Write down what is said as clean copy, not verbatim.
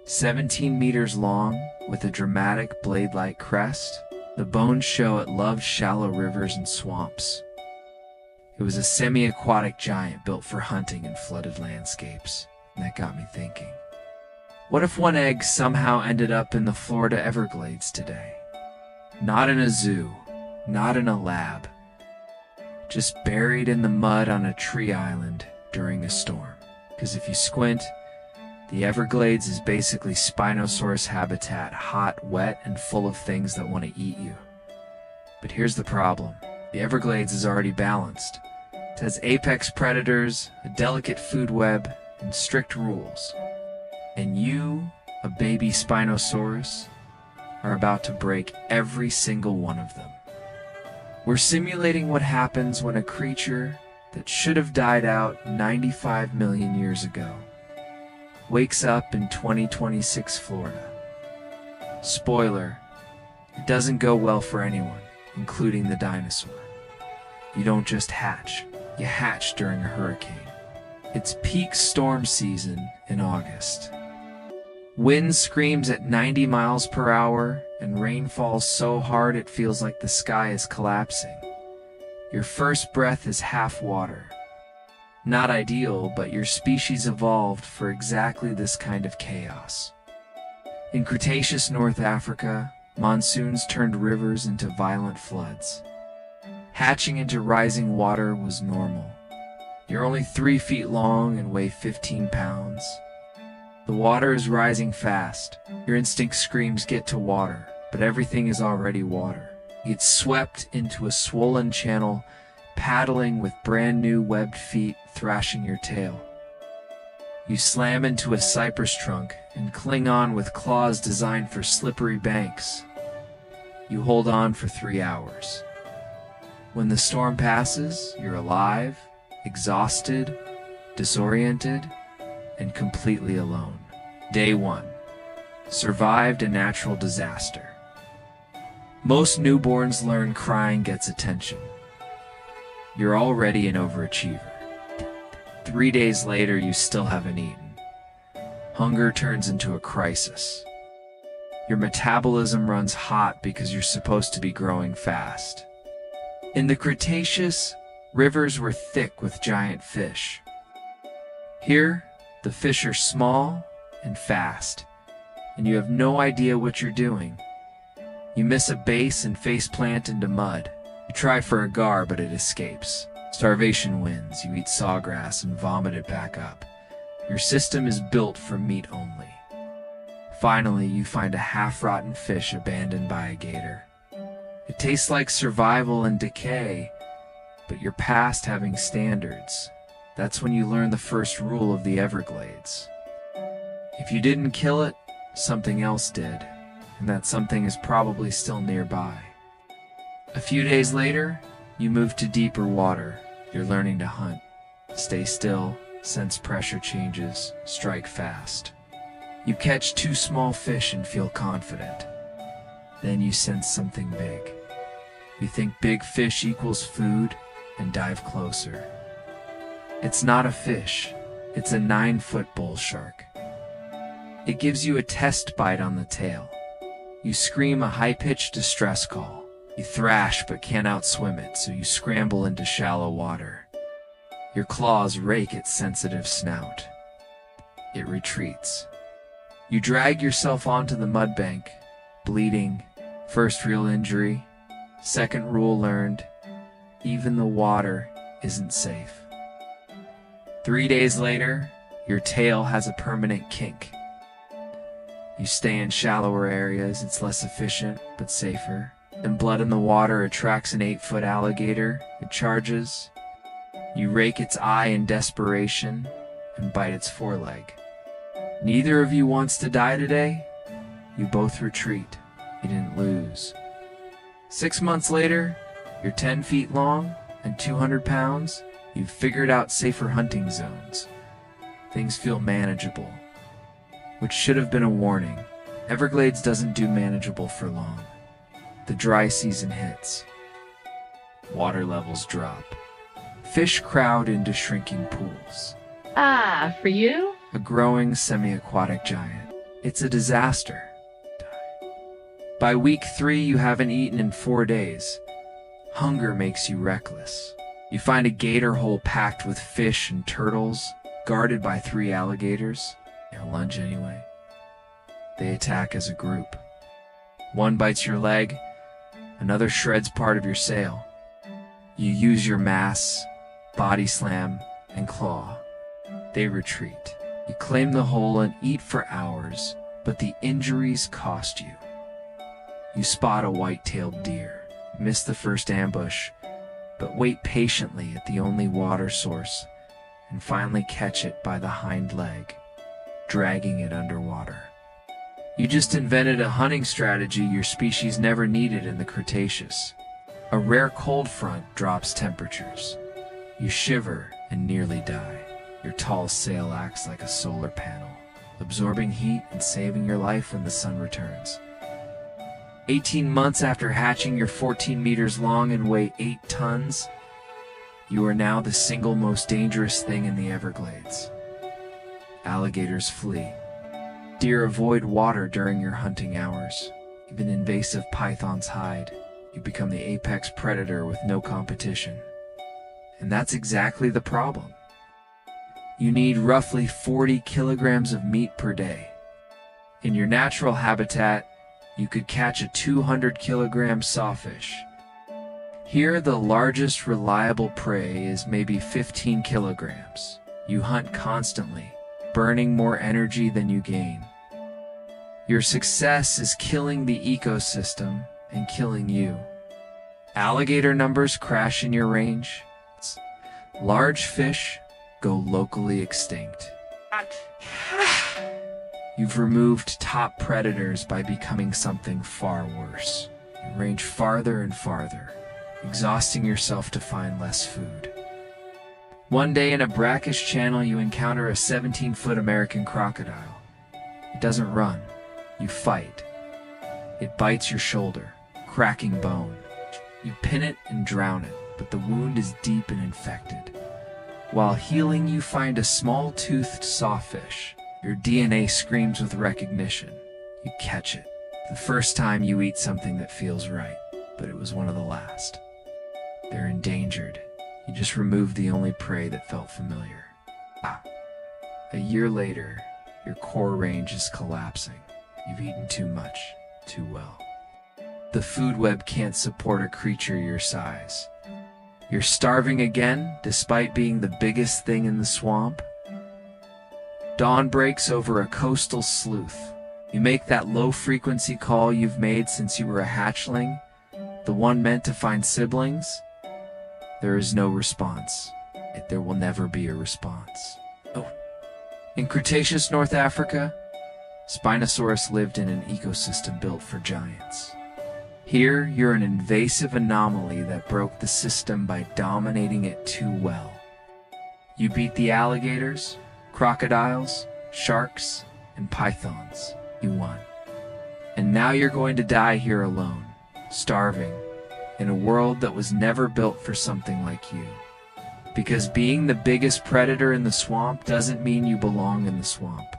17 meters long, with a dramatic blade-like crest, the bones show it loved shallow rivers and swamps. It was a semi-aquatic giant built for hunting in flooded landscapes, and that got me thinking. What if one egg somehow ended up in the Florida Everglades today? Not in a zoo, not in a lab, just buried in the mud on a tree island during a storm. Because if you squint, the Everglades is basically Spinosaurus habitat, hot, wet, and full of things that want to eat you. But here's the problem. The Everglades is already balanced. It has apex predators, a delicate food web, and strict rules. And you, a baby Spinosaurus, are about to break every single one of them. We're simulating what happens when a creature that should have died out 95 million years ago wakes up in 2026 Florida. Spoiler, it doesn't go well for anyone, including the dinosaur. You don't just hatch, you hatch during a hurricane. It's peak storm season in August. Wind screams at 90 miles per hour, and rain falls so hard it feels like the sky is collapsing. Your first breath is half water. Not ideal, but your species evolved for exactly this kind of chaos. In Cretaceous North Africa, monsoons turned rivers into violent floods. Hatching into rising water was normal. You're only 3 feet long and weigh 15 pounds. The water is rising fast. Your instinct screams, get to water, but everything is already water. You get swept into a swollen channel, paddling with brand new webbed feet thrashing your tail. You slam into a cypress trunk and cling on with claws designed for slippery banks. You hold on for 3 hours. When the storm passes, you're alive, exhausted, disoriented, and completely alone. Day 1. Survived a natural disaster. Most newborns learn crying gets attention. You're already an overachiever. 3 days later, you still haven't eaten. Hunger turns into a crisis. Your metabolism runs hot because you're supposed to be growing fast. In the Cretaceous, rivers were thick with giant fish. Here, the fish are small and fast, and you have no idea what you're doing. You miss a base and face plant into mud. You try for a gar, but it escapes. Starvation wins. You eat sawgrass and vomit it back up. Your system is built for meat only. Finally, you find a half-rotten fish abandoned by a gator. It tastes like survival and decay, but you're past having standards. That's when you learn the first rule of the Everglades. If you didn't kill it, something else did, and that something is probably still nearby. A few days later, you move to deeper water. You're learning to hunt. Stay still, sense pressure changes, strike fast. You catch 2 small fish and feel confident. Then you sense something big. You think big fish equals food and dive closer. It's not a fish, it's a 9-foot bull shark. It gives you a test bite on the tail. You scream a high-pitched distress call. You thrash but can't outswim it, so you scramble into shallow water. Your claws rake its sensitive snout. It retreats. You drag yourself onto the mud bank, bleeding. First real injury. Second rule learned. Even the water isn't safe. 3 days later, your tail has a permanent kink. You stay in shallower areas, it's less efficient, but safer. And blood in the water attracts an 8-foot alligator. It charges. You rake its eye in desperation and bite its foreleg. Neither of you wants to die today. You both retreat. You didn't lose. 6 months later, you're 10 feet long and 200 pounds. You've figured out safer hunting zones. Things feel manageable, which should have been a warning. Everglades doesn't do manageable for long. The dry season hits. Water levels drop. Fish crowd into shrinking pools. For you? A growing semi-aquatic giant. It's a disaster. By week 3, you haven't eaten in 4 days. Hunger makes you reckless. You find a gator hole packed with fish and turtles, guarded by 3 alligators. They'll lunge anyway. They attack as a group. One bites your leg, another shreds part of your sail. You use your mass, body slam, and claw. They retreat. You claim the hole and eat for hours, but the injuries cost you. You spot a white-tailed deer, miss the first ambush, but wait patiently at the only water source, and finally catch it by the hind leg, dragging it underwater. You just invented a hunting strategy your species never needed in the Cretaceous. A rare cold front drops temperatures. You shiver and nearly die. Your tall sail acts like a solar panel, absorbing heat and saving your life when the sun returns. 18 months after hatching, you're 14 meters long and weigh 8 tons. You are now the single most dangerous thing in the Everglades. Alligators flee. Deer avoid water during your hunting hours. Even invasive pythons hide. You become the apex predator with no competition. And that's exactly the problem. You need roughly 40 kilograms of meat per day. In your natural habitat, you could catch a 200-kilogram sawfish. Here, the largest reliable prey is maybe 15 kilograms. You hunt constantly, burning more energy than you gain. Your success is killing the ecosystem and killing you. Alligator numbers crash in your range. Large fish go locally extinct. You've removed top predators by becoming something far worse. You range farther and farther, exhausting yourself to find less food. One day in a brackish channel, you encounter a 17-foot American crocodile. It doesn't run. You fight. It bites your shoulder, cracking bone. You pin it and drown it, but the wound is deep and infected. While healing, you find a small-toothed sawfish. Your DNA screams with recognition. You catch it. The first time you eat something that feels right, but it was one of the last. They're endangered. You just removed the only prey that felt familiar. A year later, your core range is collapsing. You've eaten too much, too well. The food web can't support a creature your size. You're starving again, despite being the biggest thing in the swamp. Dawn breaks over a coastal sleuth. You make that low-frequency call you've made since you were a hatchling, the one meant to find siblings. There is no response. There will never be a response. In Cretaceous North Africa, Spinosaurus lived in an ecosystem built for giants. Here, you're an invasive anomaly that broke the system by dominating it too well. You beat the alligators, crocodiles, sharks, and pythons. You won. And now you're going to die here alone, starving, in a world that was never built for something like you. Because being the biggest predator in the swamp doesn't mean you belong in the swamp.